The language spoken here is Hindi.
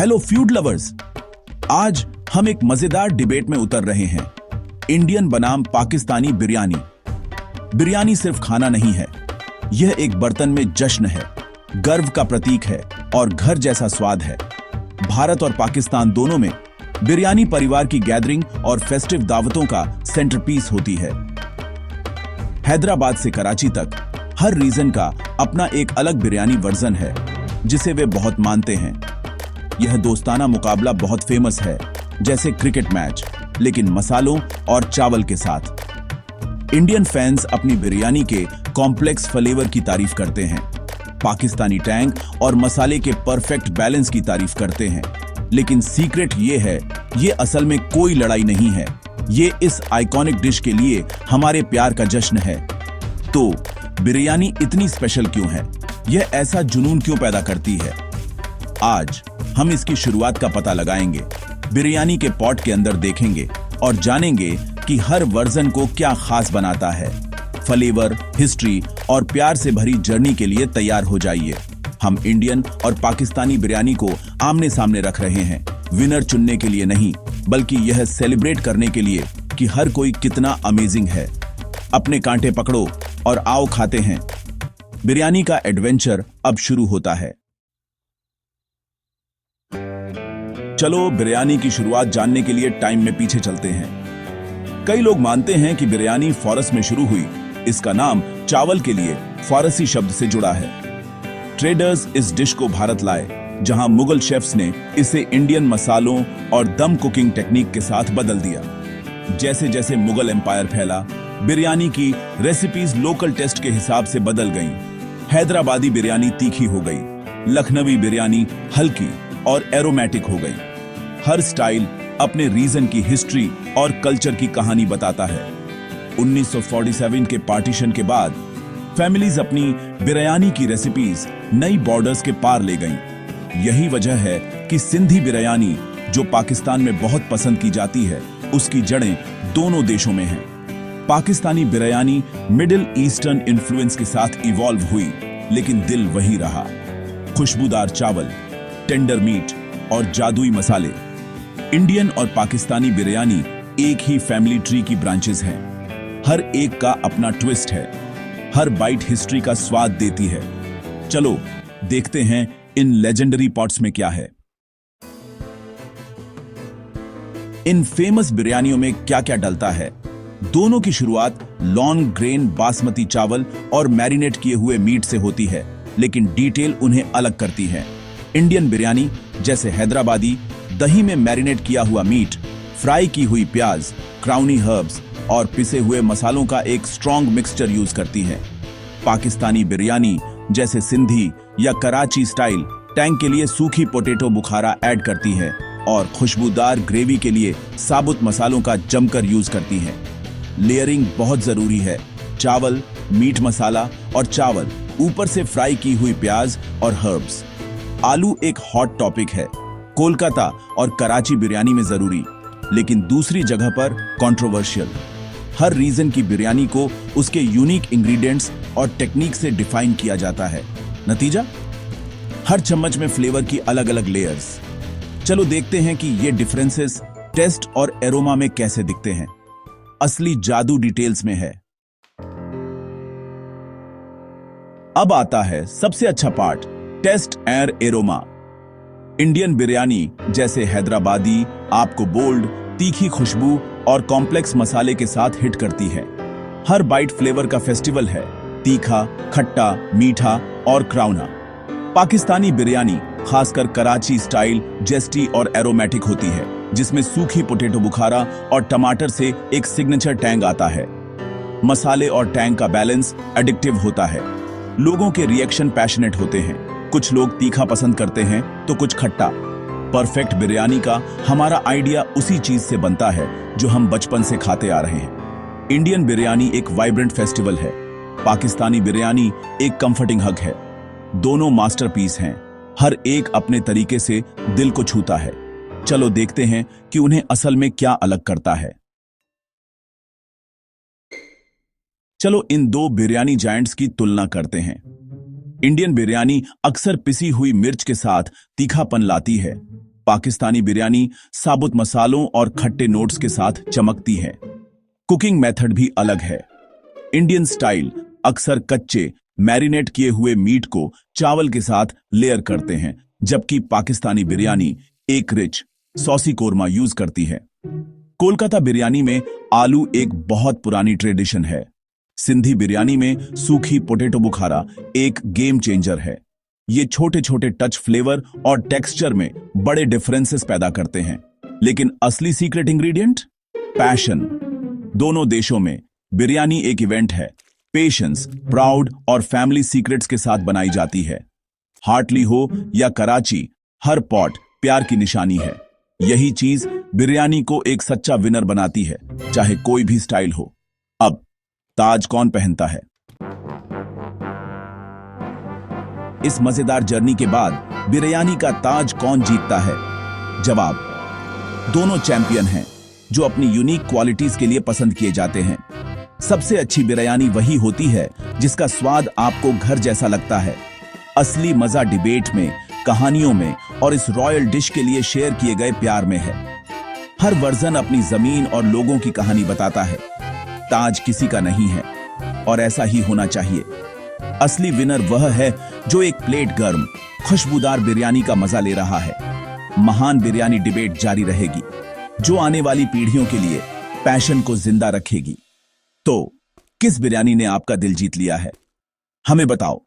हेलो फूड लवर्स, आज हम एक मजेदार डिबेट में उतर रहे हैं। इंडियन बनाम पाकिस्तानी बिरयानी। बिरयानी सिर्फ खाना नहीं है, यह एक बर्तन में जश्न है, गर्व का प्रतीक है और घर जैसा स्वाद है। भारत और पाकिस्तान दोनों में बिरयानी परिवार की गैदरिंग और फेस्टिव दावतों का सेंटरपीस होती है। हैदराबाद से कराची तक हर रीजन का अपना एक अलग बिरयानी वर्जन है जिसे वे बहुत मानते हैं। यह दोस्ताना मुकाबला बहुत फेमस है, जैसे क्रिकेट मैच, लेकिन मसालों और चावल के साथ। इंडियन फैंस अपनी बिरयानी के कॉम्प्लेक्स फ्लेवर की तारीफ करते हैं, पाकिस्तानी टैंग और मसाले के परफेक्ट बैलेंस की तारीफ करते हैं। लेकिन सीक्रेट ये है, ये असल में कोई लड़ाई नहीं है, ये इस आइकॉनिक डिश के लिए हमारे प्यार का जश्न है। तो बिरयानी इतनी स्पेशल क्यों है? यह ऐसा जुनून क्यों पैदा करती है? आज हम इसकी शुरुआत का पता लगाएंगे, बिरयानी के पॉट के अंदर देखेंगे और जानेंगे कि हर वर्जन को क्या खास बनाता है। फ्लेवर, हिस्ट्री और प्यार से भरी जर्नी के लिए तैयार हो जाइए। हम इंडियन और पाकिस्तानी बिरयानी को आमने सामने रख रहे हैं, विनर चुनने के लिए नहीं, बल्कि यह सेलिब्रेट करने के लिए कि हर कोई कितना अमेजिंग है। अपने कांटे पकड़ो और आओ खाते हैं। बिरयानी का एडवेंचर अब शुरू होता है। चलो बिरयानी की शुरुआत जानने के लिए टाइम में पीछे चलते हैं। कई लोग मानते हैं कि बिरयानी फारस में शुरू हुई। इसका नाम चावल के लिए फारसी शब्द से जुड़ा है। ट्रेडर्स इस डिश को भारत लाए, जहां मुगल शेफ्स ने इसे इंडियन मसालों और दम कुकिंग टेक्निक के साथ बदल दिया। जैसे जैसे मुगल एम्पायर फैला, बिरयानी की रेसिपीज लोकल टेस्ट के हिसाब से बदल गईं। हैदराबादी बिरयानी तीखी हो गई, लखनवी बिरयानी हल्की और एरोमेटिक हो गई। हर स्टाइल अपने रीजन की हिस्ट्री और कल्चर की कहानी बताता है। 1947 के पार्टीशन के बाद फैमिलीज अपनी बिरयानी की रेसिपीज नई बॉर्डर्स के पार ले गईं। यही वजह है कि सिंधी बिरयानी, जो पाकिस्तान में बहुत पसंद की जाती है, उसकी जड़ें दोनों देशों में हैं। Pakistani biryani middle eastern influence के साथ इवॉल्व हुई, लेकिन दिल वही रहा। खुशबूदार चावल, टेंडर मीट और जादुई मसाले। इंडियन और पाकिस्तानी बिरयानी एक ही फैमिली ट्री की ब्रांचेस हैं। हर एक का अपना ट्विस्ट है, हर बाइट हिस्ट्री का स्वाद देती है। चलो देखते हैं इन लेजेंडरी पॉट्स में क्या है। इन फेमस बिरयानियों में क्या क्या डलता है? दोनों की शुरुआत लॉन्ग ग्रेन बासमती चावल और मैरिनेट किए हुए मीट से होती है, लेकिन डिटेल उन्हें अलग करती है। इंडियन बिरयानी, जैसे हैदराबादी, दही में मैरिनेट किया हुआ मीट, फ्राई की हुई प्याज, क्राउनी हर्ब्स और पिसे हुए मसालों का एक स्ट्रॉन्ग मिक्सचर यूज करती है। पाकिस्तानी बिरयानी, जैसे सिंधी या कराची स्टाइल, टैंग के लिए सूखी पोटैटो बुखारा ऐड करती है और खुशबूदार ग्रेवी के लिए साबुत मसालों का जमकर यूज करती है। लेयरिंग बहुत जरूरी है। चावल, मीट मसाला और चावल, ऊपर से फ्राई की हुई प्याज और हर्ब्स। आलू एक हॉट टॉपिक है, कोलकाता और कराची बिरयानी में जरूरी, लेकिन दूसरी जगह पर कंट्रोवर्शियल। हर रीजन की बिरयानी को उसके यूनिक इंग्रेडिएंट्स और टेक्निक से डिफाइन किया जाता है। नतीजा, हर चम्मच में फ्लेवर की अलग अलग लेयर्स। चलो देखते हैं कि ये डिफरेंसेस टेस्ट और एरोमा में कैसे दिखते हैं। असली जादू डिटेल्स में है। अब आता है सबसे अच्छा part, test and aroma. Indian biryani, जैसे हैदराबादी, आपको बोल्ड, तीखी खुशबू और कॉम्प्लेक्स मसाले के साथ हिट करती है। हर बाइट फ्लेवर का फेस्टिवल है, तीखा, खट्टा, मीठा और क्राउना। पाकिस्तानी बिरयानी, खासकर कराची स्टाइल, जेस्टी और एरोमेटिक होती है, जिसमें सूखी पोटैटो बुखारा और टमाटर से एक सिग्नेचर टैंग आता है। मसाले और टैंग का बैलेंस एडिक्टिव होता है। लोगों के रिएक्शन पैशनेट होते हैं, कुछ लोग तीखा पसंद करते हैं तो कुछ खट्टा। परफेक्ट बिरयानी का हमारा आइडिया उसी चीज से बनता है जो हम बचपन से खाते आ रहे हैं। इंडियन बिरयानी एक वाइब्रेंट फेस्टिवल है, पाकिस्तानी बिरयानी एक कंफर्टिंग हग है। दोनों मास्टरपीस हैं, हर एक अपने तरीके से दिल को छूता है। चलो देखते हैं कि उन्हें असल में क्या अलग करता है। चलो इन दो बिरयानी जायंट्स की तुलना करते हैं। इंडियन बिरयानी अक्सर पिसी हुई मिर्च के साथ तीखापन लाती है, पाकिस्तानी बिरयानी साबुत मसालों और खट्टे नोट्स के साथ चमकती है। कुकिंग मेथड भी अलग है। इंडियन स्टाइल अक्सर कच्चे मैरिनेट किए हुए मीट को चावल के साथ लेयर करते हैं, जबकि पाकिस्तानी बिरयानी एक रिच सॉसी कोरमा यूज करती है। कोलकाता बिरयानी में आलू एक बहुत पुरानी ट्रेडिशन है। सिंधी बिरयानी में सूखी पोटैटो बुखारा एक गेम चेंजर है। ये छोटे छोटे टच फ्लेवर और टेक्सचर में बड़े डिफरेंसेस पैदा करते हैं। लेकिन असली सीक्रेट इंग्रेडिएंट पैशन। दोनों देशों में बिरयानी एक इवेंट है। पेशेंस, प्राउड और फैमिली सीक्रेट्स के साथ बनाई जाती है। हार्टली हो या कराची, हर पॉट प्यार की निशानी है। यही चीज बिरयानी को एक सच्चा विनर बनाती है, चाहे कोई भी स्टाइल हो। अब ताज कौन पहनता है? इस मजेदार जर्नी के बाद बिरयानी का ताज कौन जीतता है? जवाब, दोनों चैंपियन हैं जो अपनी यूनिक क्वालिटीज के लिए पसंद किए जाते हैं। सबसे अच्छी बिरयानी वही होती है जिसका स्वाद आपको घर जैसा लगता है। असली मजा डिबेट में, कहानियों में और इस रॉयल डिश के लिए शेयर किए गए प्यार में है। हर वर्जन अपनी जमीन और लोगों की कहानी बताता है। ताज किसी का नहीं है और ऐसा ही होना चाहिए। असली विनर वह है जो एक प्लेट गर्म, खुशबूदार बिरयानी का मजा ले रहा है। महान बिरयानी डिबेट जारी रहेगी, जो आने वाली पीढ़ियों के लिए पैशन को जिंदा रखेगी। तो किस बिरयानी ने आपका दिल जीत लिया है? हमें बताओ।